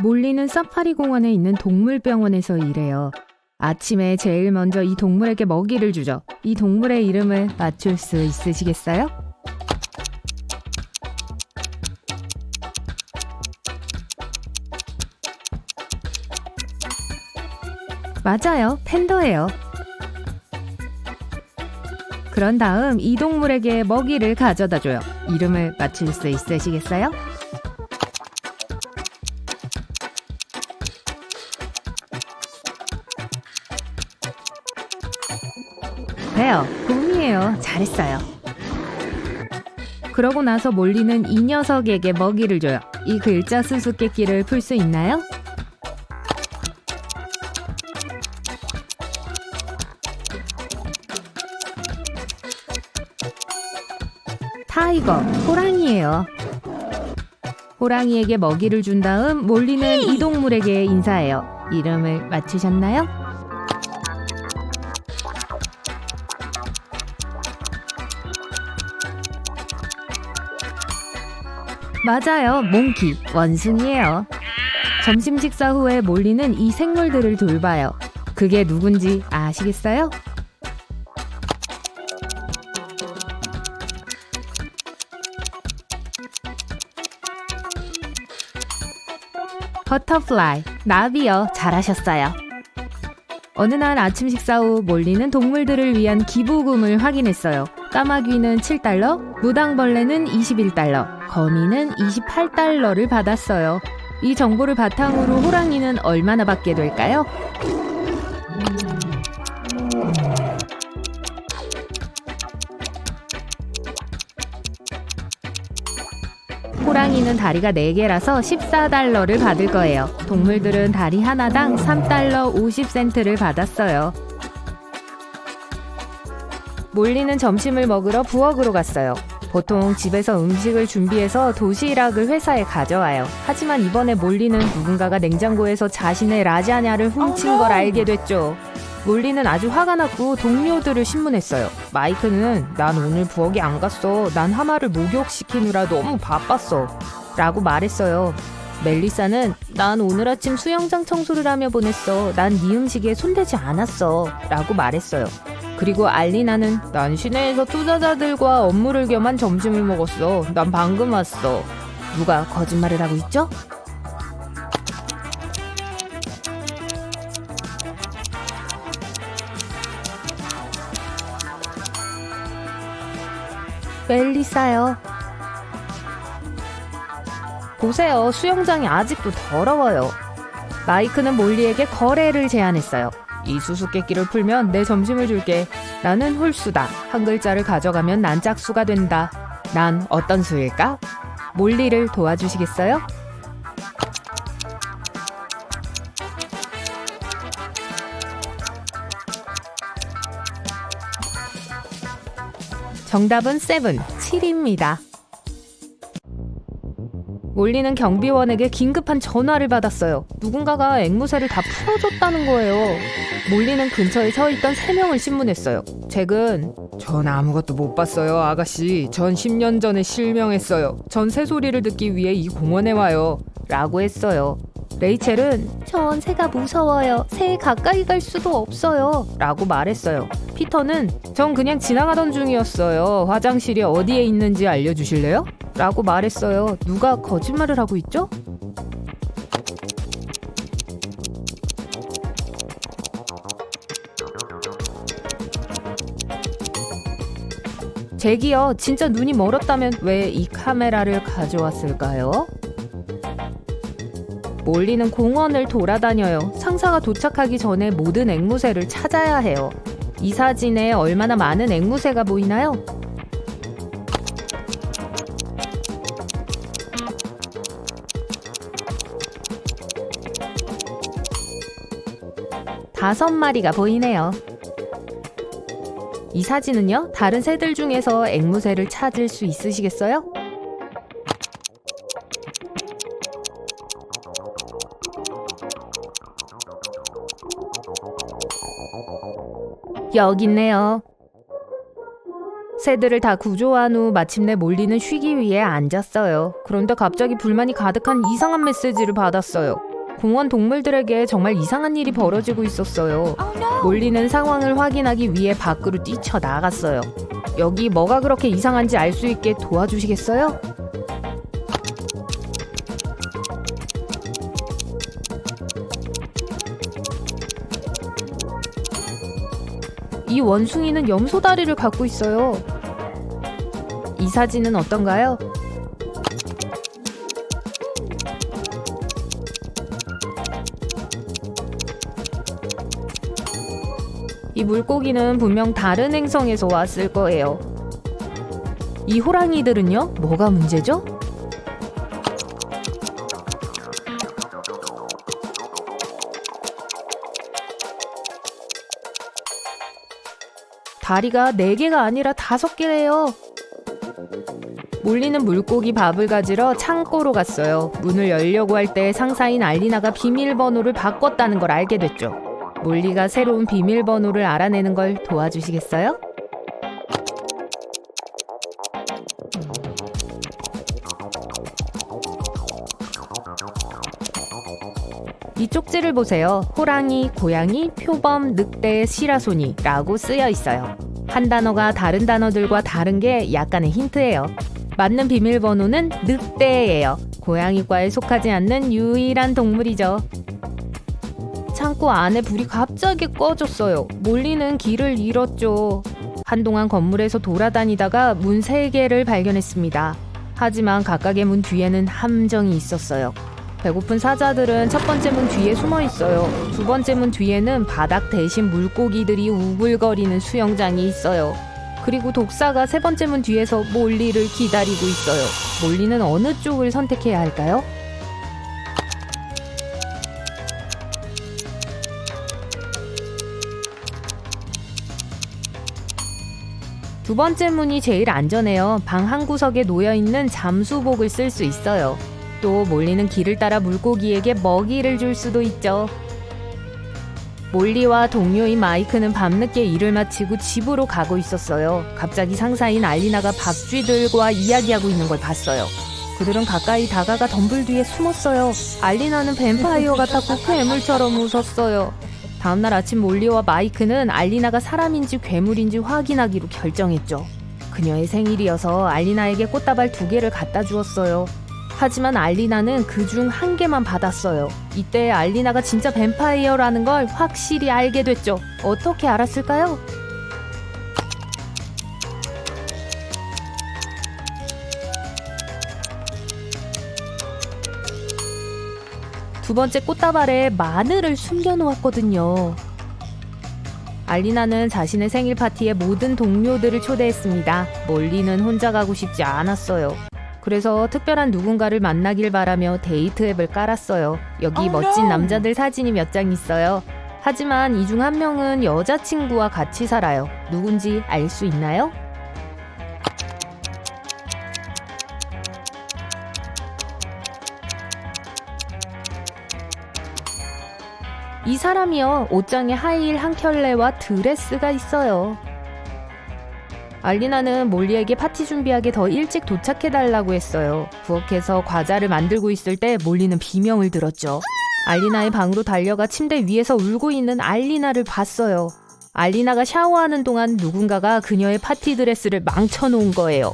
몰리는 사파리 공원에 있는 동물병원에서 일해요. 아침에 제일 먼저 이 동물에게 먹이를 주죠. 이 동물의 이름을 맞출 수 있으시겠어요? 맞아요, 팬더예요. 그런 다음 이 동물에게 먹이를 가져다 줘요. 이름을 맞출 수 있으시겠어요? 베어, 곰이에요. 잘했어요. 그러고 나서 몰리는 이 녀석에게 먹이를 줘요. 이 글자 수수께끼를 풀 수 있나요? 타이거, 호랑이에요. 호랑이에게 먹이를 준 다음 몰리는 이 동물에게 인사해요. 이름을 맞추셨나요? 맞아요, 몽키, 원숭이에요. 점심 식사 후에 몰리는 이 생물들을 돌봐요. 그게 누군지 아시겠어요? 버터플라이, 나비요. 잘하셨어요. 어느 날 아침 식사 후 몰리는 동물들을 위한 기부금을 확인했어요. 까마귀는 7달러, 무당벌레는 21달러, 거미는 28달러를 받았어요. 이 정보를 바탕으로 호랑이는 얼마나 받게 될까요? 호랑이는 다리가 4개라서 14달러를 받을 거예요. 동물들은 다리 하나당 3달러 50센트를 받았어요. 몰리는 점심을 먹으러 부엌으로 갔어요. 보통 집에서 음식을 준비해서 도시락을 회사에 가져와요. 하지만 이번에 몰리는 누군가가 냉장고에서 자신의 라자냐를 훔친 걸 알게 됐죠. 몰리는 아주 화가 났고 동료들을 신문했어요. 마이크는 난 오늘 부엌에 안 갔어. 난 하마를 목욕시키느라 너무 바빴어. 라고 말했어요. 멜리사는 난 오늘 아침 수영장 청소를 하며 보냈어. 난 네 음식에 손대지 않았어. 라고 말했어요. 그리고 알리나는 난 시내에서 투자자들과 업무를 겸한 점심을 먹었어. 난 방금 왔어. 누가 거짓말을 하고 있죠? 멜리사요. 보세요. 수영장이 아직도 더러워요. 마이크는 몰리에게 거래를 제안했어요. 이 수수께끼를 풀면 내 점심을 줄게. 나는 홀수다. 한 글자를 가져가면 난 짝수가 된다. 난 어떤 수일까? 몰리를 도와주시겠어요? 정답은 7, 7입니다. 몰리는 경비원에게 긴급한 전화를 받았어요. 누군가가 앵무새를 다 풀어줬다는 거예요. 몰리는 근처에 서 있던 3명을 신문했어요. 잭은 전 아무것도 못 봤어요, 아가씨. 전 10년 전에 실명했어요. 전 새소리를 듣기 위해 이 공원에 와요. 라고 했어요. 레이첼은 전 새가 무서워요. 새에 가까이 갈 수도 없어요. 라고 말했어요. 피터는 전 그냥 지나가던 중이었어요. 화장실이 어디에 있는지 알려주실래요? 라고 말했어요. 누가 거짓말을 하고 있죠? 잭이요. 진짜 눈이 멀었다면 왜 이 카메라를 가져왔을까요? 몰리는 공원을 돌아다녀요. 상사가 도착하기 전에 모든 앵무새를 찾아야 해요. 이 사진에 얼마나 많은 앵무새가 보이나요? 다섯 마리가 보이네요. 이 사진은요, 다른 새들 중에서 앵무새를 찾을 수 있으시겠어요? 여기 있네요. 새들을 다 구조한 후 마침내 몰리는 쉬기 위해 앉았어요. 그런데 갑자기 불만이 가득한 이상한 메시지를 받았어요. 공원 동물들에게 정말 이상한 일이 벌어지고 있었어요. 몰리는 상황을 확인하기 위해 밖으로 뛰쳐나갔어요. 여기 뭐가 그렇게 이상한지 알 수 있게 도와주시겠어요? 이 원숭이는 염소 다리를 갖고 있어요. 이 사진은 어떤가요? 이 물고기는 분명 다른 행성에서 왔을 거예요. 이 호랑이들은요? 뭐가 문제죠? 다리가 4개가 아니라 5개래요. 몰리는 물고기 밥을 가지러 창고로 갔어요. 문을 열려고 할 때 상사인 알리나가 비밀번호를 바꿨다는 걸 알게 됐죠. 몰리가 새로운 비밀번호를 알아내는 걸 도와주시겠어요? 이 쪽지를 보세요. 호랑이, 고양이, 표범, 늑대, 시라소니라고 쓰여 있어요. 한 단어가 다른 단어들과 다른 게 약간의 힌트예요. 맞는 비밀번호는 늑대예요. 고양이과에 속하지 않는 유일한 동물이죠. 창고 안에 불이 갑자기 꺼졌어요. 몰리는 길을 잃었죠. 한동안 건물에서 돌아다니다가 문 3개를 발견했습니다. 하지만 각각의 문 뒤에는 함정이 있었어요. 배고픈 사자들은 첫 번째 문 뒤에 숨어 있어요. 두 번째 문 뒤에는 바닥 대신 물고기들이 우글거리는 수영장이 있어요. 그리고 독사가 세 번째 문 뒤에서 몰리를 기다리고 있어요. 몰리는 어느 쪽을 선택해야 할까요? 두 번째 문이 제일 안전해요. 방 한 구석에 놓여있는 잠수복을 쓸 수 있어요. 또 몰리는 길을 따라 물고기에게 먹이를 줄 수도 있죠. 몰리와 동료인 마이크는 밤늦게 일을 마치고 집으로 가고 있었어요. 갑자기 상사인 알리나가 박쥐들과 이야기하고 있는 걸 봤어요. 그들은 가까이 다가가 덤불 뒤에 숨었어요. 알리나는 뱀파이어 같았고 괴물처럼 웃었어요. 다음날 아침 몰리와 마이크는 알리나가 사람인지 괴물인지 확인하기로 결정했죠. 그녀의 생일이어서 알리나에게 꽃다발 2개를 갖다 주었어요. 하지만 알리나는 그중 1개만 받았어요. 이때 알리나가 진짜 뱀파이어라는 걸 확실히 알게 됐죠. 어떻게 알았을까요? 두 번째 꽃다발에 마늘을 숨겨놓았거든요. 알리나는 자신의 생일 파티에 모든 동료들을 초대했습니다. 몰리는 혼자 가고 싶지 않았어요. 그래서 특별한 누군가를 만나길 바라며 데이트 앱을 깔았어요. 여기 멋진 남자들 사진이 몇 장 있어요. 하지만 이 중 한 명은 여자친구와 같이 살아요. 누군지 알 수 있나요? 이 사람이요. 옷장에 하이힐 한 켤레와 드레스가 있어요. 알리나는 몰리에게 파티 준비하게 더 일찍 도착해달라고 했어요. 부엌에서 과자를 만들고 있을 때 몰리는 비명을 들었죠. 알리나의 방으로 달려가 침대 위에서 울고 있는 알리나를 봤어요. 알리나가 샤워하는 동안 누군가가 그녀의 파티 드레스를 망쳐놓은 거예요.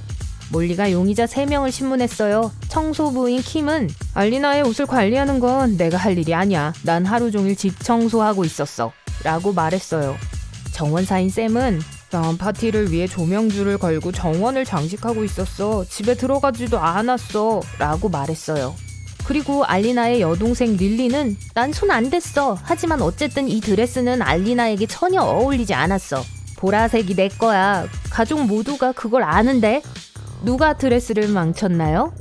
몰리가 용의자 3명을 신문했어요. 청소부인 킴은 알리나의 옷을 관리하는 건 내가 할 일이 아니야. 난 하루 종일 집 청소하고 있었어. 라고 말했어요. 정원사인 샘은 난 파티를 위해 조명줄을 걸고 정원을 장식하고 있었어. 집에 들어가지도 않았어. 라고 말했어요. 그리고 알리나의 여동생 릴리는 난 손 안 댔어. 하지만 어쨌든 이 드레스는 알리나에게 전혀 어울리지 않았어. 보라색이 내 거야. 가족 모두가 그걸 아는데. 누가 드레스를 망쳤나요?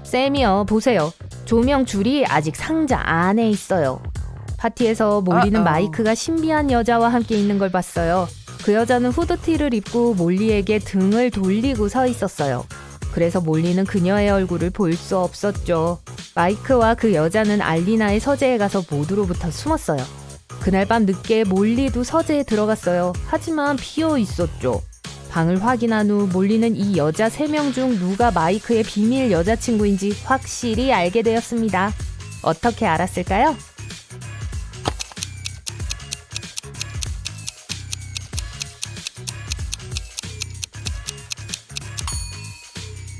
쌤이요, 보세요. 조명줄이 아직 상자 안에 있어요. 파티에서 몰리는 마이크가 신비한 여자와 함께 있는 걸 봤어요. 그 여자는 후드티를 입고 몰리에게 등을 돌리고 서 있었어요. 그래서 몰리는 그녀의 얼굴을 볼 수 없었죠. 마이크와 그 여자는 알리나의 서재에 가서 모두로부터 숨었어요. 그날 밤 늦게 몰리도 서재에 들어갔어요. 하지만 비어 있었죠. 방을 확인한 후 몰리는 이 여자 3명 중 누가 마이크의 비밀 여자친구인지 확실히 알게 되었습니다. 어떻게 알았을까요?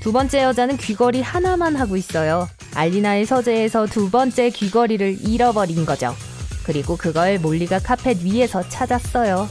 두 번째 여자는 귀걸이 하나만 하고 있어요. 알리나의 서재에서 두 번째 귀걸이를 잃어버린 거죠. 그리고 그걸 몰리가 카펫 위에서 찾았어요.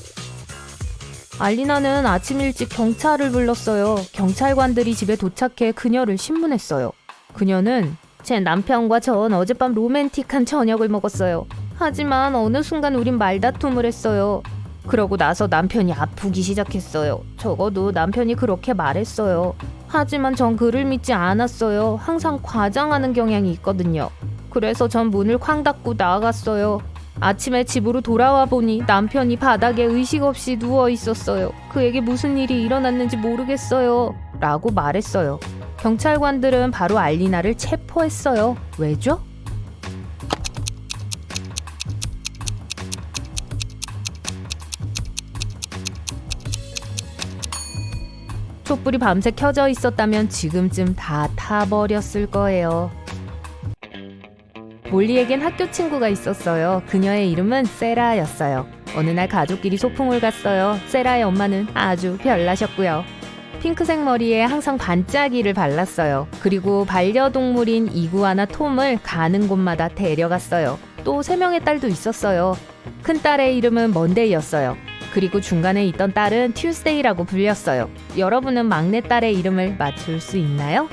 알리나는 아침 일찍 경찰을 불렀어요. 경찰관들이 집에 도착해 그녀를 신문했어요. 그녀는 제 남편과 전 어젯밤 로맨틱한 저녁을 먹었어요. 하지만 어느 순간 우린 말다툼을 했어요. 그러고 나서 남편이 아프기 시작했어요. 적어도 남편이 그렇게 말했어요. 하지만 전 그를 믿지 않았어요. 항상 과장하는 경향이 있거든요. 그래서 전 문을 쾅 닫고 나갔어요. 아침에 집으로 돌아와 보니 남편이 바닥에 의식 없이 누워 있었어요. 그에게 무슨 일이 일어났는지 모르겠어요. 라고 말했어요. 경찰관들은 바로 알리나를 체포했어요. 왜죠? 촛불이 밤새 켜져 있었다면 지금쯤 다 타버렸을 거예요. 몰리에겐 학교 친구가 있었어요. 그녀의 이름은 세라였어요. 어느 날 가족끼리 소풍을 갔어요. 세라의 엄마는 아주 별나셨고요. 핑크색 머리에 항상 반짝이를 발랐어요. 그리고 반려동물인 이구아나 톰을 가는 곳마다 데려갔어요. 또 3명의 딸도 있었어요. 큰 딸의 이름은 먼데이였어요. 그리고 중간에 있던 딸은 튜스데이라고 불렸어요. 여러분은 막내 딸의 이름을 맞출 수 있나요?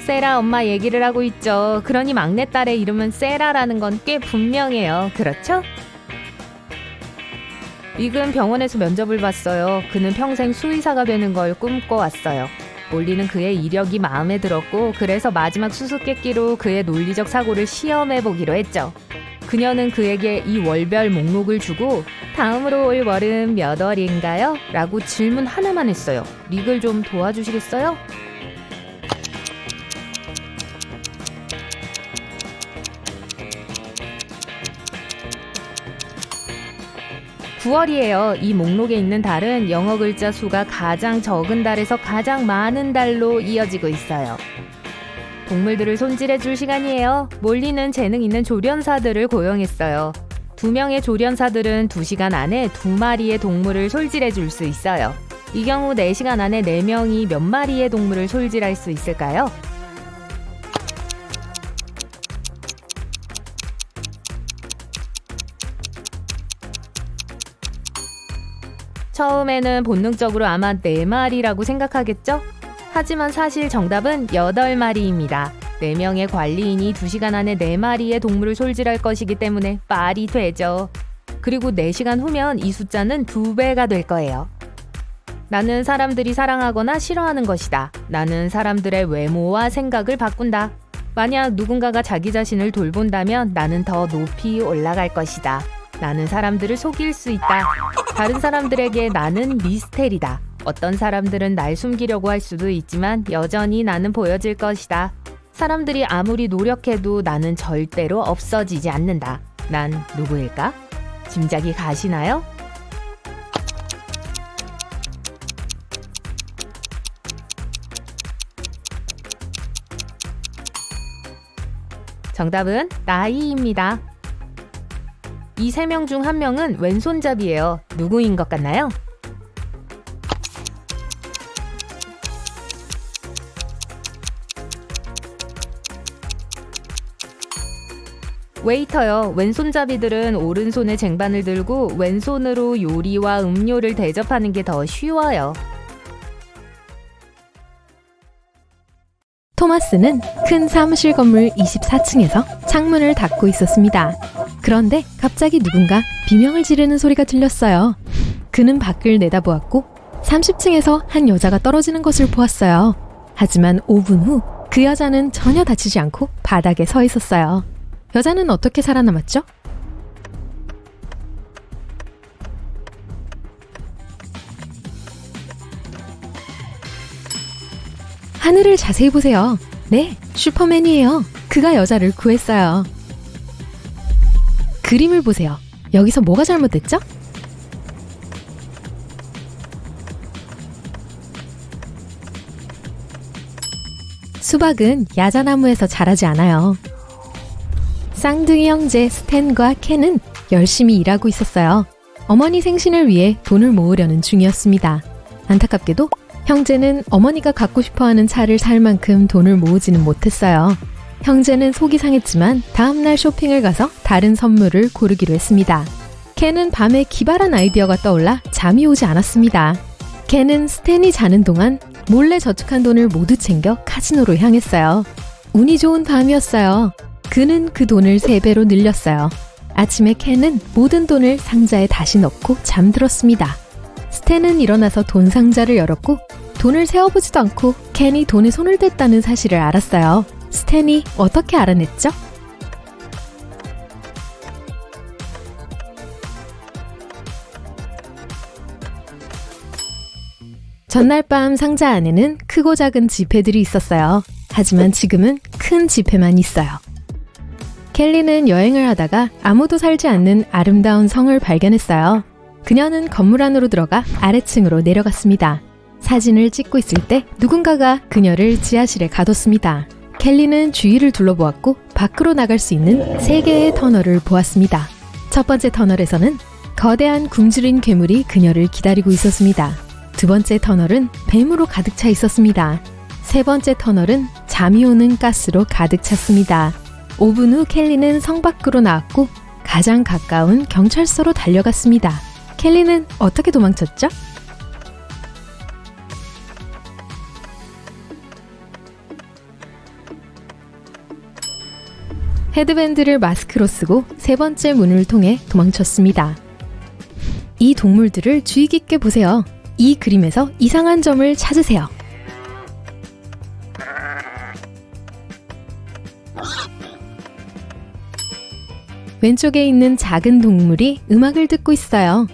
세라 엄마 얘기를 하고 있죠. 그러니 막내딸의 이름은 세라라는 건 꽤 분명해요. 그렇죠? 릭은 병원에서 면접을 봤어요. 그는 평생 수의사가 되는 걸 꿈꿔왔어요. 몰리는 그의 이력이 마음에 들었고 그래서 마지막 수수께끼로 그의 논리적 사고를 시험해보기로 했죠. 그녀는 그에게 이 월별 목록을 주고 다음으로 올 월은 몇 월인가요? 라고 질문 하나만 했어요. 릭을 좀 도와주시겠어요? 9월이에요. 이 목록에 있는 달은 영어 글자 수가 가장 적은 달에서 가장 많은 달로 이어지고 있어요. 동물들을 손질해줄 시간이에요. 몰리는 재능 있는 조련사들을 고용했어요. 2명의 조련사들은 2시간 안에 2마리의 동물을 손질해줄 수 있어요. 이 경우 4시간 안에 4명이 몇 마리의 동물을 손질할 수 있을까요? 처음에는 본능적으로 아마 4마리라고 생각하겠죠? 하지만 사실 정답은 8마리입니다. 4명의 관리인이 2시간 안에 4마리의 동물을 손질할 것이기 때문에 말이 되죠. 그리고 4시간 후면 이 숫자는 2배가 될 거예요. 나는 사람들이 사랑하거나 싫어하는 것이다. 나는 사람들의 외모와 생각을 바꾼다. 만약 누군가가 자기 자신을 돌본다면 나는 더 높이 올라갈 것이다. 나는 사람들을 속일 수 있다. 다른 사람들에게 나는 미스테리다. 어떤 사람들은 날 숨기려고 할 수도 있지만 여전히 나는 보여질 것이다. 사람들이 아무리 노력해도 나는 절대로 없어지지 않는다. 난 누구일까? 짐작이 가시나요? 정답은 나이입니다. 이 3명 중 1명은 왼손잡이에요. 누구인 것 같나요? 웨이터요. 왼손잡이들은 오른손에 쟁반을 들고 왼손으로 요리와 음료를 대접하는 게 더 쉬워요. 토마스는 큰 사무실 건물 24층에서 창문을 닫고 있었습니다. 그런데 갑자기 누군가 비명을 지르는 소리가 들렸어요. 그는 밖을 내다보았고 30층에서 한 여자가 떨어지는 것을 보았어요. 하지만 5분 후 그 여자는 전혀 다치지 않고 바닥에 서 있었어요. 여자는 어떻게 살아남았죠? 하늘을 자세히 보세요. 네, 슈퍼맨이에요. 그가 여자를 구했어요. 그림을 보세요. 여기서 뭐가 잘못됐죠? 수박은 야자나무에서 자라지 않아요. 쌍둥이 형제 스탠과 켄은 열심히 일하고 있었어요. 어머니 생신을 위해 돈을 모으려는 중이었습니다. 안타깝게도 형제는 어머니가 갖고 싶어하는 차를 살 만큼 돈을 모으지는 못했어요. 형제는 속이 상했지만 다음날 쇼핑을 가서 다른 선물을 고르기로 했습니다. 켄은 밤에 기발한 아이디어가 떠올라 잠이 오지 않았습니다. 켄은 스탠이 자는 동안 몰래 저축한 돈을 모두 챙겨 카지노로 향했어요. 운이 좋은 밤이었어요. 그는 그 돈을 3배로 늘렸어요. 아침에 켄은 모든 돈을 상자에 다시 넣고 잠들었습니다. 스탠은 일어나서 돈 상자를 열었고 돈을 세어보지도 않고 켄이 돈에 손을 댔다는 사실을 알았어요. 스탠이 어떻게 알아냈죠? 전날 밤 상자 안에는 크고 작은 지폐들이 있었어요. 하지만 지금은 큰 지폐만 있어요. 켈리는 여행을 하다가 아무도 살지 않는 아름다운 성을 발견했어요. 그녀는 건물 안으로 들어가 아래층으로 내려갔습니다. 사진을 찍고 있을 때 누군가가 그녀를 지하실에 가뒀습니다. 켈리는 주위를 둘러보았고 밖으로 나갈 수 있는 3개의 터널을 보았습니다. 첫 번째 터널에서는 거대한 굶주린 괴물이 그녀를 기다리고 있었습니다. 두 번째 터널은 뱀으로 가득 차 있었습니다. 세 번째 터널은 잠이 오는 가스로 가득 찼습니다. 5분 후 켈리는 성 밖으로 나왔고 가장 가까운 경찰서로 달려갔습니다. 켈리는 어떻게 도망쳤죠? 헤드밴드를 마스크로 쓰고 3번째 문을 통해 도망쳤습니다. 이 동물들을 주의 깊게 보세요. 이 그림에서 이상한 점을 찾으세요. 왼쪽에 있는 작은 동물이 음악을 듣고 있어요.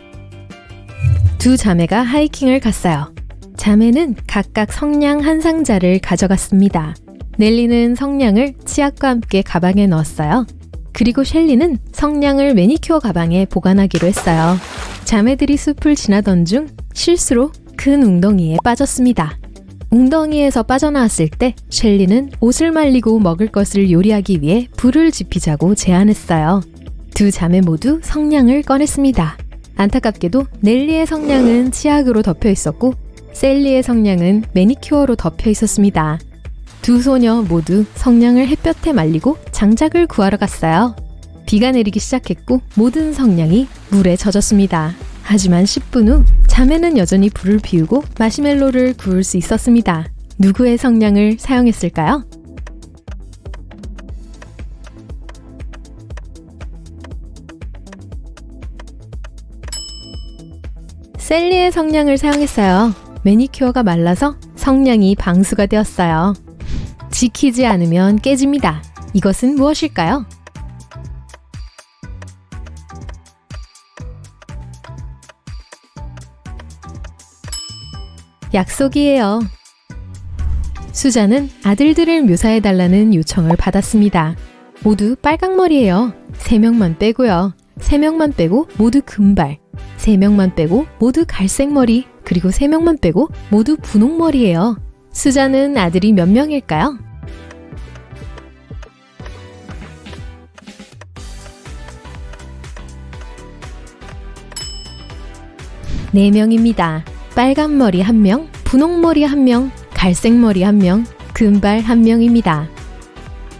두 자매가 하이킹을 갔어요. 자매는 각각 성냥 한 상자를 가져갔습니다. 넬리는 성냥을 치약과 함께 가방에 넣었어요. 그리고 셸리는 성냥을 매니큐어 가방에 보관하기로 했어요. 자매들이 숲을 지나던 중 실수로 큰 웅덩이에 빠졌습니다. 웅덩이에서 빠져나왔을 때 셸리는 옷을 말리고 먹을 것을 요리하기 위해 불을 지피자고 제안했어요. 두 자매 모두 성냥을 꺼냈습니다. 안타깝게도 넬리의 성냥은 치약으로 덮여 있었고 셀리의 성냥은 매니큐어로 덮여 있었습니다. 두 소녀 모두 성냥을 햇볕에 말리고 장작을 구하러 갔어요. 비가 내리기 시작했고 모든 성냥이 물에 젖었습니다. 하지만 10분 후 자매는 여전히 불을 피우고 마시멜로를 구울 수 있었습니다. 누구의 성냥을 사용했을까요? 셀리의 성냥을 사용했어요. 매니큐어가 말라서 성냥이 방수가 되었어요. 지키지 않으면 깨집니다. 이것은 무엇일까요? 약속이에요. 수자는 아들들을 묘사해달라는 요청을 받았습니다. 모두 빨강머리예요. 3명만 빼고요. 3명만 빼고 모두 금발. 3명만 빼고 모두 갈색머리. 그리고 3명만 빼고 모두 분홍머리예요. 수자는 아들이 몇 명일까요? 네 명입니다. 빨간머리 1명, 분홍머리 1명, 갈색머리 1명, 금발 1명입니다.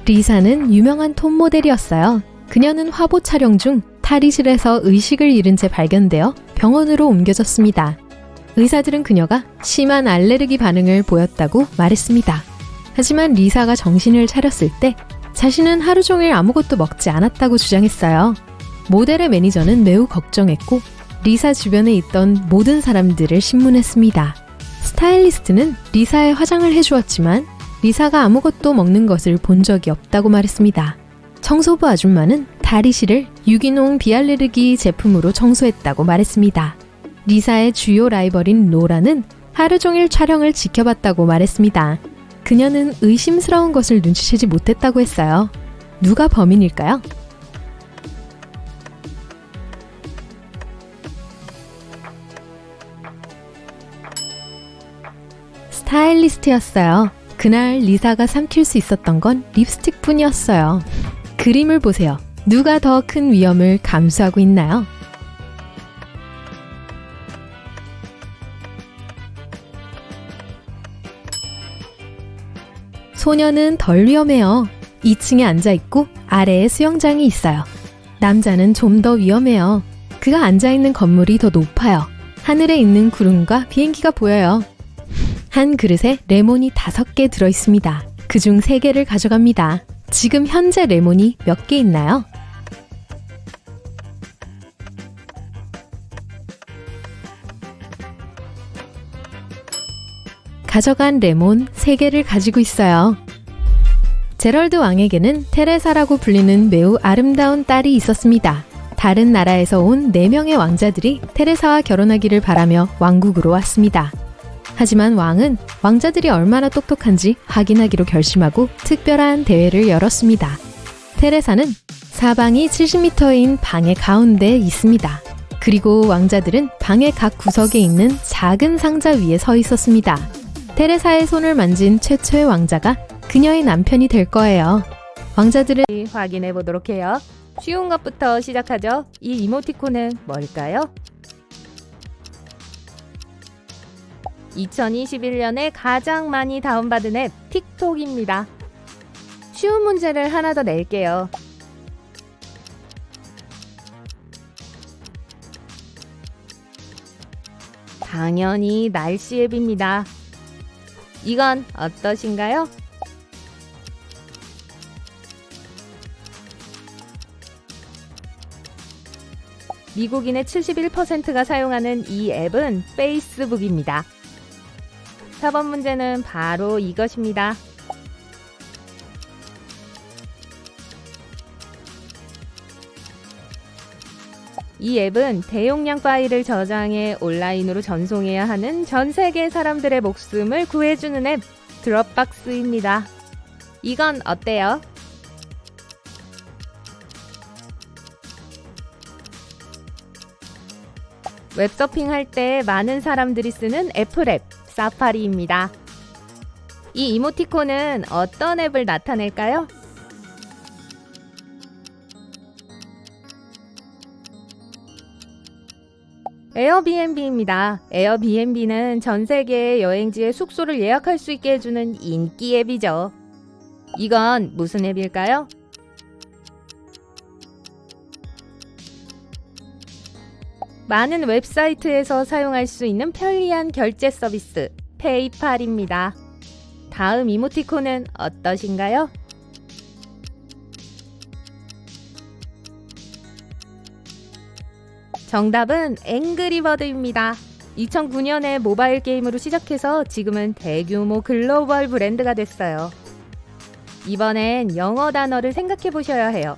리사는 유명한 톱 모델이었어요. 그녀는 화보 촬영 중 탈의실에서 의식을 잃은 채 발견되어 병원으로 옮겨졌습니다. 의사들은 그녀가 심한 알레르기 반응을 보였다고 말했습니다. 하지만 리사가 정신을 차렸을 때 자신은 하루 종일 아무것도 먹지 않았다고 주장했어요. 모델의 매니저는 매우 걱정했고 리사 주변에 있던 모든 사람들을 신문했습니다. 스타일리스트는 리사의 화장을 해주었지만 리사가 아무것도 먹는 것을 본 적이 없다고 말했습니다. 청소부 아줌마는 탈의실을 유기농 비알레르기 제품으로 청소했다고 말했습니다. 리사의 주요 라이벌인 노라는 하루 종일 촬영을 지켜봤다고 말했습니다. 그녀는 의심스러운 것을 눈치채지 못했다고 했어요. 누가 범인일까요? 스타일리스트였어요. 그날 리사가 삼킬 수 있었던 건 립스틱뿐이었어요. 그림을 보세요. 누가 더 큰 위험을 감수하고 있나요? 소녀는 덜 위험해요. 2층에 앉아있고 아래에 수영장이 있어요. 남자는 좀 더 위험해요. 그가 앉아있는 건물이 더 높아요. 하늘에 있는 구름과 비행기가 보여요. 한 그릇에 레몬이 5개 들어있습니다. 그중 3개를 가져갑니다. 지금 현재 레몬이 몇 개 있나요? 가져간 레몬 3개를 가지고 있어요. 제럴드 왕에게는 테레사라고 불리는 매우 아름다운 딸이 있었습니다. 다른 나라에서 온 4명의 왕자들이 테레사와 결혼하기를 바라며 왕국으로 왔습니다. 하지만 왕은 왕자들이 얼마나 똑똑한지 확인하기로 결심하고 특별한 대회를 열었습니다. 테레사는 사방이 70m인 방의 가운데에 있습니다. 그리고 왕자들은 방의 각 구석에 있는 작은 상자 위에 서 있었습니다. 테레사의 손을 만진 최초의 왕자가 그녀의 남편이 될 거예요. 왕자들은 확인해 보도록 해요. 쉬운 것부터 시작하죠. 이 이모티콘은 뭘까요? 2021년에 가장 많이 다운받은 앱 틱톡입니다. 쉬운 문제를 하나 더 낼게요. 당연히 날씨 앱입니다. 이건 어떠신가요? 미국인의 71%가 사용하는 이 앱은 페이스북입니다. 4번 문제는 바로 이것입니다. 이 앱은 대용량 파일을 저장해 온라인으로 전송해야 하는 전 세계 사람들의 목숨을 구해주는 앱 드롭박스입니다. 이건 어때요? 웹서핑 할 때 많은 사람들이 쓰는 애플 앱 사파리입니다. 이 이모티콘은 어떤 앱을 나타낼까요? 에어비앤비입니다. 에어비앤비는 전 세계의 여행지의 숙소를 예약할 수 있게 해주는 인기 앱이죠. 이건 무슨 앱일까요? 많은 웹사이트에서 사용할 수 있는 편리한 결제 서비스 페이팔입니다. 다음 이모티콘은 어떠신가요? 정답은 앵그리버드입니다. 2009년에 모바일 게임으로 시작해서 지금은 대규모 글로벌 브랜드가 됐어요. 이번엔 영어 단어를 생각해 보셔야 해요.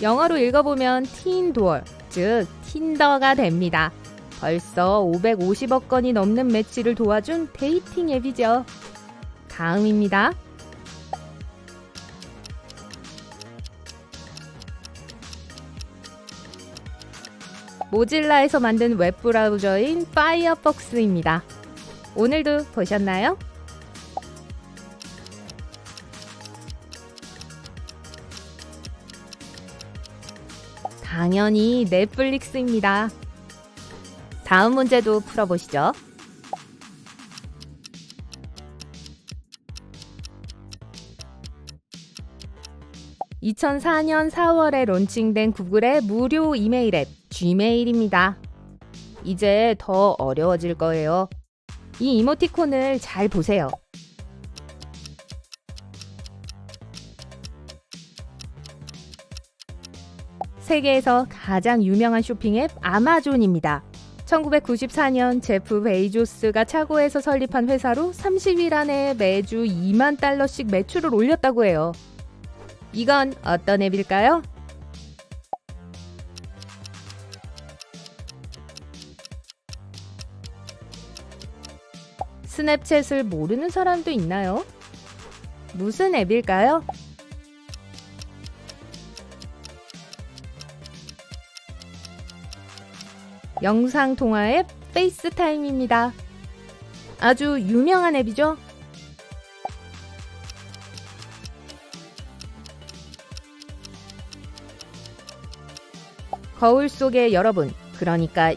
영어로 읽어보면 틴도어, 즉 틴더가 됩니다. 벌써 550억 건이 넘는 매치를 도와준 데이팅 앱이죠. 다음입니다. 모질라에서 만든 웹브라우저인 파이어폭스입니다. 오늘도 보셨나요? 당연히 넷플릭스입니다. 다음 문제도 풀어보시죠. (2004년 4월에) 론칭된 구글의 무료 이메일 앱 Gmail입니다. 이제 더 어려워질 거예요. 이 이모티콘을 잘 보세요. 세계에서 가장 유명한 쇼핑 앱 아마존입니다. 1994년 제프 베이조스가 차고에서 설립한 회사로 30일 안에 매주 $20,000씩 매출을 올렸다고 해요. 이건 어떤 앱일까요? 스냅챗을 모르는 사람도 있나요? 무슨 앱일까요? 영상통화 앱 페이스타임입니다. 아주 유명한 앱이죠? 거울 속의 여러분, 그러니까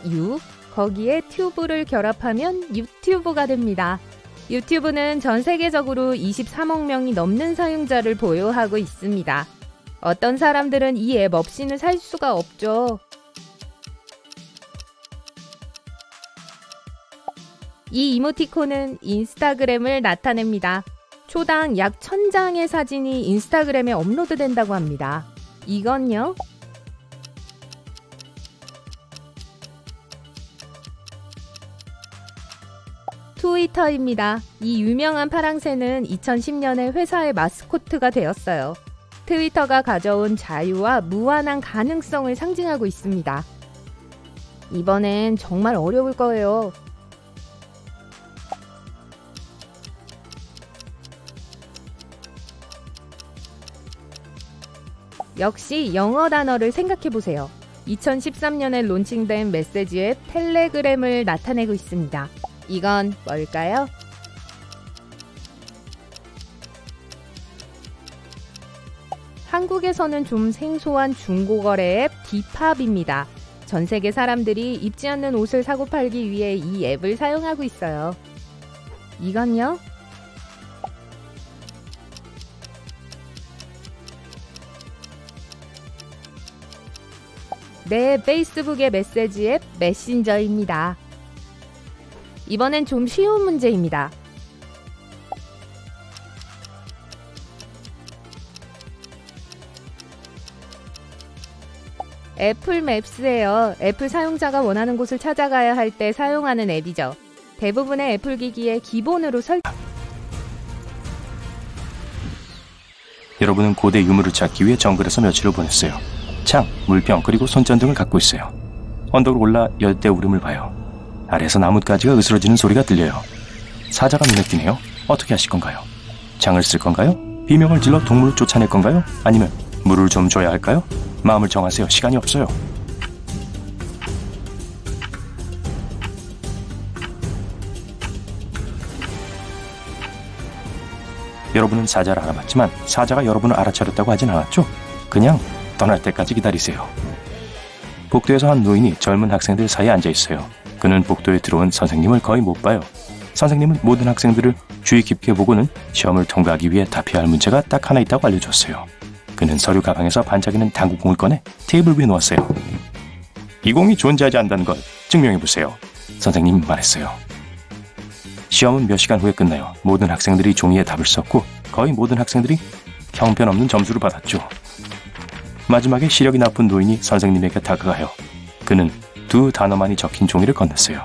거기에 튜브를 결합하면 유튜브가 됩니다. 유튜브는 전 세계적으로 23억 명이 넘는 사용자를 보유하고 있습니다. 어떤 사람들은 이 앱 없이는 살 수가 없죠. 이 이모티콘은 인스타그램을 나타냅니다. 초당 약 1000장의 사진이 인스타그램에 업로드된다고 합니다. 이건요? 트위터입니다. 이 유명한 파랑새는 2010년에 회사의 마스코트가 되었어요. 트위터가 가져온 자유와 무한한 가능성을 상징하고 있습니다. 이번엔 정말 어려울 거예요. 역시 영어 단어를 생각해보세요. 2013년에 론칭된 메시지 앱 텔레그램을 나타내고 있습니다. 이건 뭘까요? 한국에서는 좀 생소한 중고거래 앱 디팝입니다. 전 세계 사람들이 입지 않는 옷을 사고 팔기 위해 이 앱을 사용하고 있어요. 이건요? 네, 페이스북의 메시지 앱 메신저입니다. 이번엔 좀 쉬운 문제입니다. 애플 맵스예요. 애플 사용자가 원하는 곳을 찾아가야 할 때 사용하는 앱이죠. 대부분의 애플 기기에 기본으로 여러분은 고대 유물을 찾기 위해 정글에서 며칠을 보냈어요. 창, 물병, 그리고 손전등을 갖고 있어요. 언덕으로 올라 열대 우림을 봐요. 아래에서 나뭇가지가 으스러지는 소리가 들려요. 사자가 눈에 띄네요. 어떻게 하실 건가요? 창을 쓸 건가요? 비명을 질러 동물을 쫓아낼 건가요? 아니면 물을 좀 줘야 할까요? 마음을 정하세요. 시간이 없어요. 여러분은 사자를 알아봤지만 사자가 여러분을 알아차렸다고 하진 않았죠? 그냥 떠날 때까지 기다리세요. 복도에서 한 노인이 젊은 학생들 사이에 앉아 있어요. 그는 복도에 들어온 선생님을 거의 못 봐요. 선생님은 모든 학생들을 주의 깊게 보고는 시험을 통과하기 위해 답해야 할 문제가 딱 하나 있다고 알려줬어요. 그는 서류 가방에서 반짝이는 당구공을 꺼내 테이블 위에 놓았어요. 이 공이 존재하지 않는다는 걸 증명해보세요. 선생님이 말했어요. 시험은 몇 시간 후에 끝나요. 모든 학생들이 종이에 답을 썼고 거의 모든 학생들이 형편없는 점수를 받았죠. 마지막에 시력이 나쁜 노인이 선생님에게 다가가요. 그는 2 단어만이 적힌 종이를 건넸어요.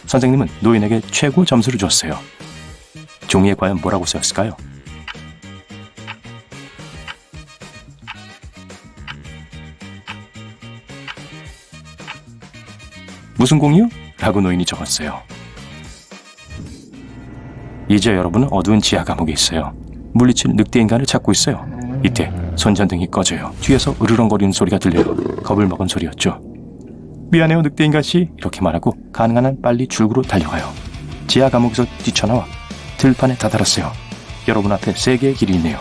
선생님은 노인에게 최고 점수를 줬어요. 종이에 과연 뭐라고 쓰였을까요? 무슨 공이요? 라고 노인이 적었어요. 이제 여러분은 어두운 지하 감옥에 있어요. 물리칠 늑대인간을 찾고 있어요. 이때 손전등이 꺼져요. 뒤에서 으르렁거리는 소리가 들려요. 겁을 먹은 소리였죠. 미안해요 늑대인간씨, 이렇게 말하고 가능한 한 빨리 출구로 달려가요. 지하 감옥에서 뛰쳐나와 들판에 다다랐어요. 여러분 앞에 3개의 길이 있네요.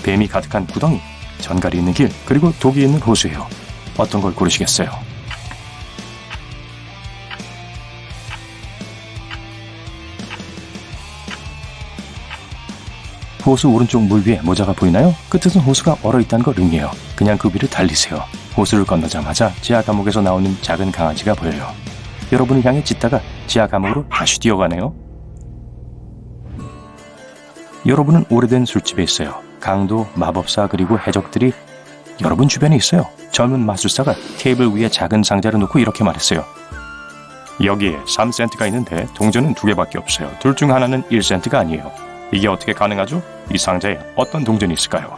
뱀이 가득한 구덩이, 전갈이 있는 길, 그리고 독이 있는 호수예요. 어떤 걸 고르시겠어요? 호수 오른쪽 물 위에 모자가 보이나요? 끝은 호수가 얼어있다는 걸 의미해요. 그냥 그 위를 달리세요. 호수를 건너자마자 지하 감옥에서 나오는 작은 강아지가 보여요. 여러분을 향해 짖다가 지하 감옥으로 다시 뛰어가네요. 여러분은 오래된 술집에 있어요. 강도, 마법사, 그리고 해적들이 여러분 주변에 있어요. 젊은 마술사가 테이블 위에 작은 상자를 놓고 이렇게 말했어요. 여기에 3센트가 있는데 동전은 2개밖에 없어요. 둘 중 하나는 1센트가 아니에요. 이게 어떻게 가능하죠? 이 상자에 어떤 동전이 있을까요?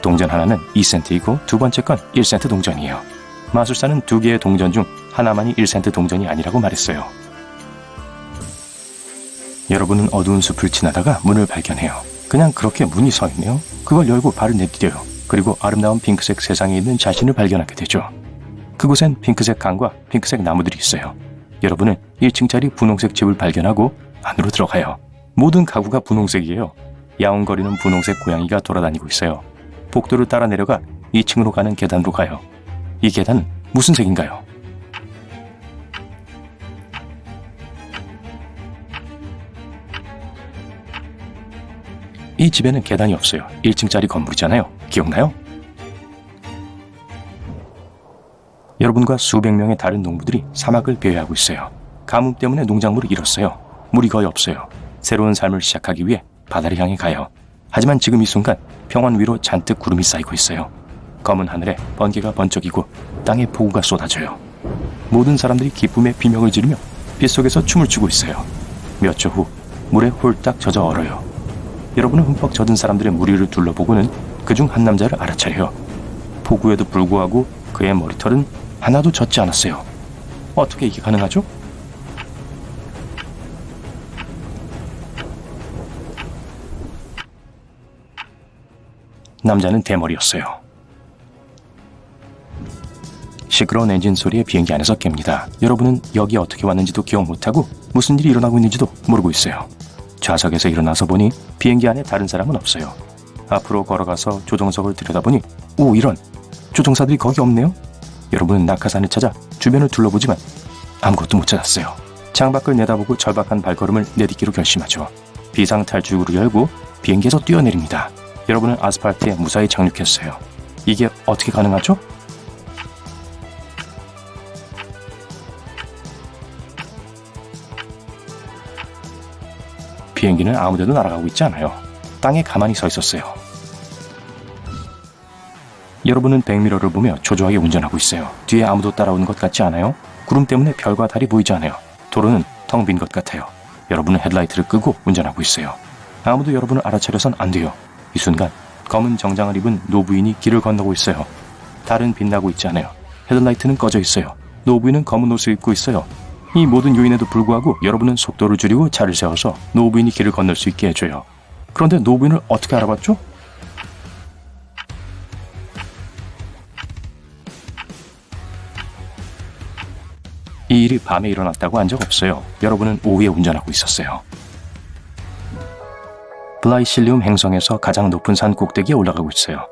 동전 하나는 2센트이고 두 번째 건 1센트 동전이에요. 마술사는 두 개의 동전 중 하나만이 1센트 동전이 아니라고 말했어요. 여러분은 어두운 숲을 지나다가 문을 발견해요. 그냥 그렇게 문이 서 있네요. 그걸 열고 발을 내디뎌요. 그리고 아름다운 핑크색 세상에 있는 자신을 발견하게 되죠. 그곳엔 핑크색 강과 핑크색 나무들이 있어요. 여러분은 1층짜리 분홍색 집을 발견하고 안으로 들어가요. 모든 가구가 분홍색이에요. 야옹거리는 분홍색 고양이가 돌아다니고 있어요. 복도를 따라 내려가 2층으로 가는 계단으로 가요. 이 계단은 무슨 색인가요? 이 집에는 계단이 없어요. 1층짜리 건물이잖아요. 기억나요? 여러분과 수백 명의 다른 농부들이 사막을 배회하고 있어요. 가뭄 때문에 농작물을 잃었어요. 물이 거의 없어요. 새로운 삶을 시작하기 위해 바다를 향해 가요. 하지만 지금 이 순간 평원 위로 잔뜩 구름이 쌓이고 있어요. 검은 하늘에 번개가 번쩍이고 땅에 폭우가 쏟아져요. 모든 사람들이 기쁨에 비명을 지르며 빗속에서 춤을 추고 있어요. 몇 초 후 물에 홀딱 젖어 얼어요. 여러분은 흠뻑 젖은 사람들의 무리를 둘러보고는 그중 한 남자를 알아차려요. 폭우에도 불구하고 그의 머리털은 하나도 젖지 않았어요. 어떻게 이게 가능하죠? 남자는 대머리였어요. 시끄러운 엔진 소리에 비행기 안에서 깹니다. 여러분은 여기 어떻게 왔는지도 기억 못하고 무슨 일이 일어나고 있는지도 모르고 있어요. 좌석에서 일어나서 보니 비행기 안에 다른 사람은 없어요. 앞으로 걸어가서 조종석을 들여다보니 오 이런! 조종사들이 거기 없네요? 여러분은 낙하산을 찾아 주변을 둘러보지만 아무것도 못 찾았어요. 창밖을 내다보고 절박한 발걸음을 내딛기로 결심하죠. 비상탈출구를 열고 비행기에서 뛰어내립니다. 여러분은 아스팔트에 무사히 착륙했어요. 이게 어떻게 가능하죠? 비행기는 아무데도 날아가고 있지 않아요. 땅에 가만히 서 있었어요. 여러분은 백미러를 보며 초조하게 운전하고 있어요. 뒤에 아무도 따라오는 것 같지 않아요? 구름 때문에 별과 달이 보이지 않아요. 도로는 텅 빈 것 같아요. 여러분은 헤드라이트를 끄고 운전하고 있어요. 아무도 여러분을 알아차려선 안 돼요. 이 순간 검은 정장을 입은 노부인이 길을 건너고 있어요. 달은 빛나고 있지 않아요. 헤드라이트는 꺼져 있어요. 노부인은 검은 옷을 입고 있어요. 이 모든 요인에도 불구하고 여러분은 속도를 줄이고 차를 세워서 노부인이 길을 건널 수 있게 해줘요. 그런데 노부인을 어떻게 알아봤죠? 이 일이 밤에 일어났다고 한 적 없어요. 여러분은 오후에 운전하고 있었어요. 블라이실리움 행성에서 가장 높은 산 꼭대기에 올라가고 있어요.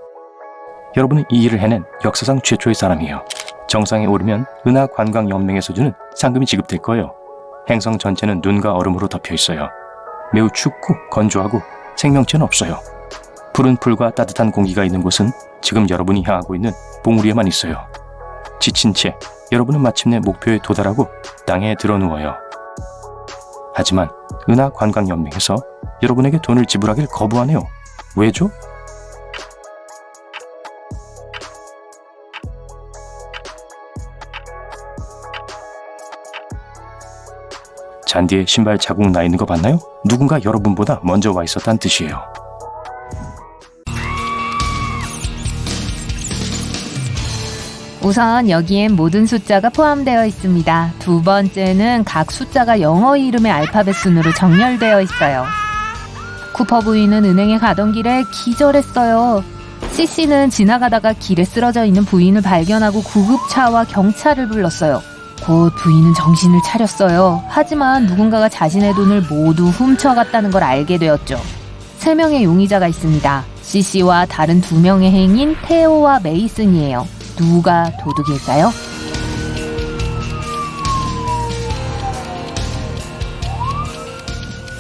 여러분은 이 일을 해낸 역사상 최초의 사람이에요. 정상에 오르면 은하관광연맹에서 주는 상금이 지급될 거예요. 행성 전체는 눈과 얼음으로 덮여 있어요. 매우 춥고 건조하고 생명체는 없어요. 푸른 풀과 따뜻한 공기가 있는 곳은 지금 여러분이 향하고 있는 봉우리에만 있어요. 지친 채 여러분은 마침내 목표에 도달하고 땅에 드러누워요. 하지만 은하관광연맹에서 여러분에게 돈을 지불하길 거부하네요. 왜죠? 잔디에 신발 자국 나 있는 거 봤나요? 누군가 여러분보다 먼저 와 있었다는 뜻이에요. 우선 여기엔 모든 숫자가 포함되어 있습니다. 두 번째는 각 숫자가 영어 이름의 알파벳 순으로 정렬되어 있어요. 쿠퍼 부인은 은행에 가던 길에 기절했어요. CC는 지나가다가 길에 쓰러져 있는 부인을 발견하고 구급차와 경찰을 불렀어요. 곧 부인은 정신을 차렸어요. 하지만 누군가가 자신의 돈을 모두 훔쳐갔다는 걸 알게 되었죠. 3명의 용의자가 있습니다. CC와 다른 2명의 행인 테오와 메이슨이에요. 누가 도둑일까요?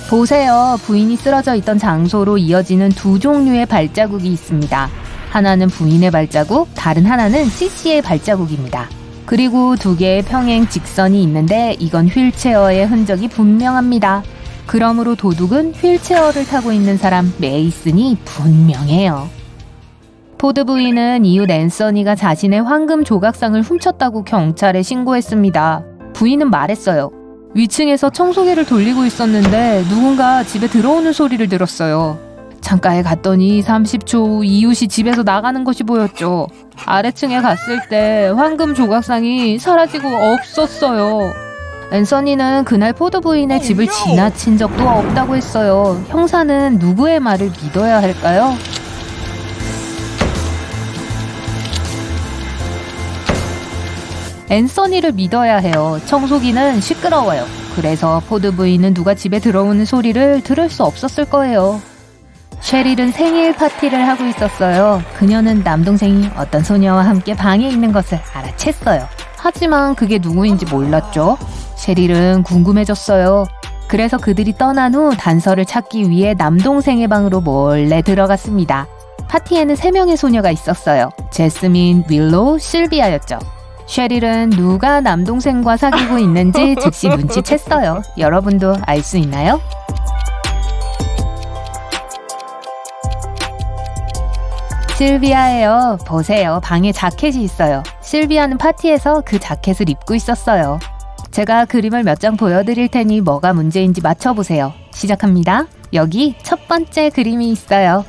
보세요. 부인이 쓰러져 있던 장소로 이어지는 2종류의 발자국이 있습니다. 하나는 부인의 발자국, 다른 하나는 CC의 발자국입니다. 그리고 2개의 평행 직선이 있는데 이건 휠체어의 흔적이 분명합니다. 그러므로 도둑은 휠체어를 타고 있는 사람 메이슨이 분명해요. 포드 부인은 이웃 앤서니가 자신의 황금 조각상을 훔쳤다고 경찰에 신고했습니다. 부인은 말했어요. 위층에서 청소기를 돌리고 있었는데 누군가 집에 들어오는 소리를 들었어요. 창가에 갔더니 30초 후 이웃이 집에서 나가는 것이 보였죠. 아래층에 갔을 때 황금 조각상이 사라지고 없었어요. 앤서니는 그날 포드 부인의 집을 지나친 적도 없다고 했어요. 형사는 누구의 말을 믿어야 할까요? 앤서니를 믿어야 해요. 청소기는 시끄러워요. 그래서 포드 부인은 누가 집에 들어오는 소리를 들을 수 없었을 거예요. 셰릴은 생일 파티를 하고 있었어요. 그녀는 남동생이 어떤 소녀와 함께 방에 있는 것을 알아챘어요. 하지만 그게 누구인지 몰랐죠. 셰릴은 궁금해졌어요. 그래서 그들이 떠난 후 단서를 찾기 위해 남동생의 방으로 몰래 들어갔습니다. 파티에는 3명의 소녀가 있었어요. 제스민, 윌로우, 실비아였죠. 셰릴은 누가 남동생과 사귀고 있는지 즉시 눈치챘어요. 여러분도 알 수 있나요? 실비아예요. 보세요. 방에 자켓이 있어요. 실비아는 파티에서 그 자켓을 입고 있었어요. 제가 그림을 몇 장 보여드릴 테니 뭐가 문제인지 맞춰보세요. 시작합니다. 여기 첫 번째 그림이 있어요.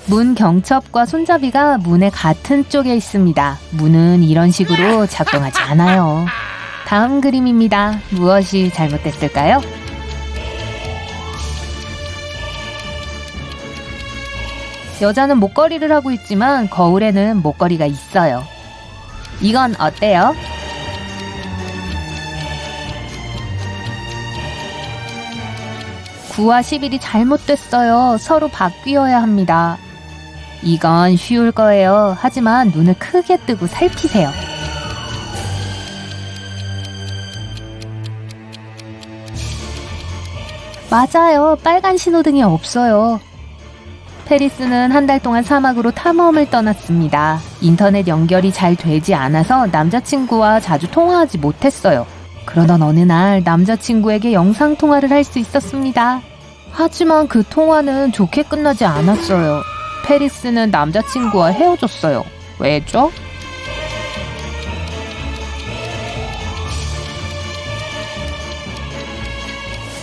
문 경첩과 손잡이가 문의 같은 쪽에 있습니다. 문은 이런 식으로 작동하지 않아요. 다음 그림입니다. 무엇이 잘못됐을까요? 여자는 목걸이를 하고 있지만 거울에는 목걸이가 있어요. 이건 어때요? (9와 11이) 잘못됐어요. 서로 바뀌어야 합니다. 이건 쉬울 거예요. 하지만 눈을 크게 뜨고 살피세요. 맞아요. 빨간 신호등이 없어요. 페리스는 한 달 동안 사막으로 탐험을 떠났습니다. 인터넷 연결이 잘 되지 않아서 남자친구와 자주 통화하지 못했어요. 그러던 어느 날 남자친구에게 영상통화를 할 수 있었습니다. 하지만 그 통화는 좋게 끝나지 않았어요. 페리스는 남자친구와 헤어졌어요. 왜죠?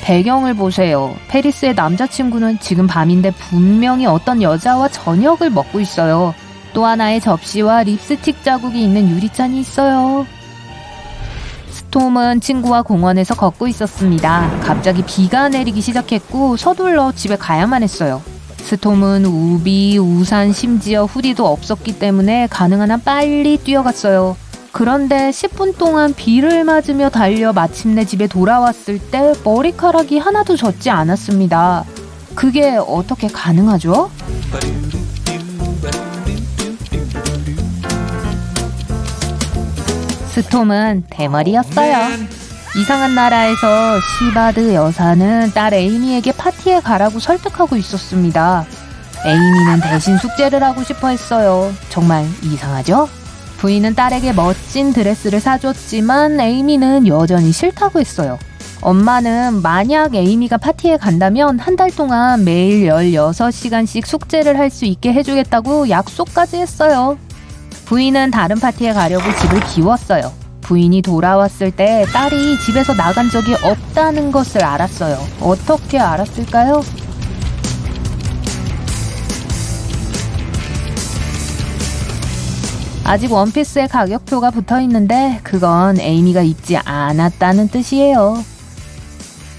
배경을 보세요. 페리스의 남자친구는 지금 밤인데 분명히 어떤 여자와 저녁을 먹고 있어요. 또 하나의 접시와 립스틱 자국이 있는 유리잔이 있어요. 스톰은 친구와 공원에서 걷고 있었습니다. 갑자기 비가 내리기 시작했고 서둘러 집에 가야만 했어요. 스톰은 우비, 우산, 심지어 후디도 없었기 때문에 가능한 한 빨리 뛰어갔어요. 그런데 10분 동안 비를 맞으며 달려 마침내 집에 돌아왔을 때 머리카락이 하나도 젖지 않았습니다. 그게 어떻게 가능하죠? 스톰은 대머리였어요. 이상한 나라에서 시바드 여사는 딸 에이미에게 파티에 가라고 설득하고 있었습니다. 에이미는 대신 숙제를 하고 싶어 했어요. 정말 이상하죠? 부인은 딸에게 멋진 드레스를 사줬지만 에이미는 여전히 싫다고 했어요. 엄마는 만약 에이미가 파티에 간다면 한 달 동안 매일 16시간씩 숙제를 할 수 있게 해주겠다고 약속까지 했어요. 부인은 다른 파티에 가려고 집을 비웠어요. 부인이 돌아왔을 때 딸이 집에서 나간 적이 없다는 것을 알았어요. 어떻게 알았을까요? 아직 원피스에 가격표가 붙어있는데 그건 에이미가 입지 않았다는 뜻이에요.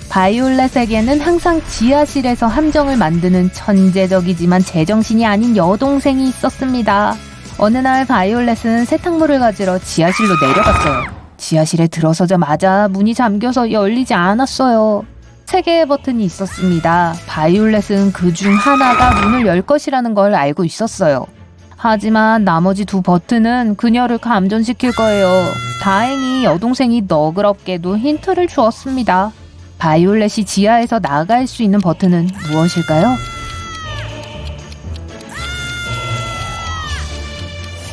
바이올렛에게는 항상 지하실에서 함정을 만드는 천재적이지만 제정신이 아닌 여동생이 있었습니다. 어느 날 바이올렛은 세탁물을 가지러 지하실로 내려갔어요. 지하실에 들어서자마자 문이 잠겨서 열리지 않았어요. 3개의 버튼이 있었습니다. 바이올렛은 그 중 하나가 문을 열 것이라는 걸 알고 있었어요. 하지만 나머지 2 버튼은 그녀를 감전시킬 거예요. 다행히 여동생이 너그럽게도 힌트를 주었습니다. 바이올렛이 지하에서 나갈 수 있는 버튼은 무엇일까요?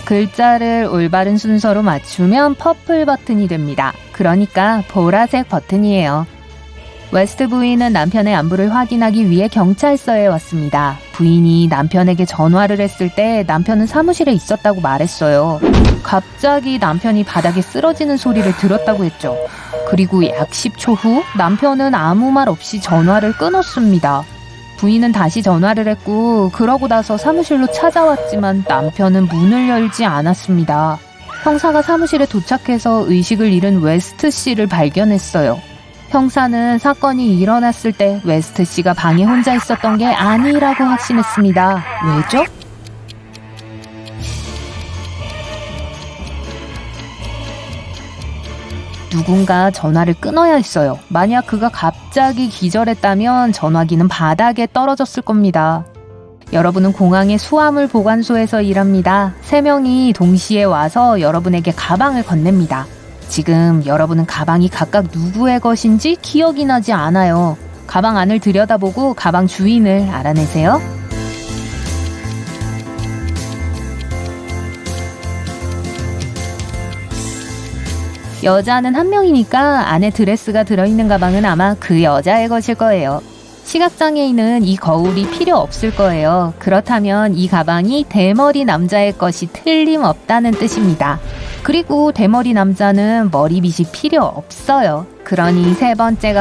글자를 올바른 순서로 맞추면 퍼플 버튼이 됩니다. 그러니까 보라색 버튼이에요. 웨스트 부인은 남편의 안부를 확인하기 위해 경찰서에 왔습니다. 부인이 남편에게 전화를 했을 때 남편은 사무실에 있었다고 말했어요. 갑자기 남편이 바닥에 쓰러지는 소리를 들었다고 했죠. 그리고 약 10초 후 남편은 아무 말 없이 전화를 끊었습니다. 부인은 다시 전화를 했고 그러고 나서 사무실로 찾아왔지만 남편은 문을 열지 않았습니다. 형사가 사무실에 도착해서 의식을 잃은 웨스트 씨를 발견했어요. 형사는 사건이 일어났을 때 웨스트 씨가 방에 혼자 있었던 게 아니라고 확신했습니다. 왜죠? 누군가 전화를 끊어야 했어요. 만약 그가 갑자기 기절했다면 전화기는 바닥에 떨어졌을 겁니다. 여러분은 공항의 수화물 보관소에서 일합니다. 3명이 동시에 와서 여러분에게 가방을 건넵니다. 지금 여러분은 가방이 각각 누구의 것인지 기억이 나지 않아요. 가방 안을 들여다보고 가방 주인을 알아내세요. 여자는 한 명이니까 안에 드레스가 들어있는 가방은 아마 그 여자의 것일 거예요. 시각장애인은 이 거울이 필요 없을 거예요. 그렇다면 이 가방이 대머리 남자의 것이 틀림없다는 뜻입니다. 그리고 대머리 남자는 머리빗이 필요 없어요. 그러니 세 번째가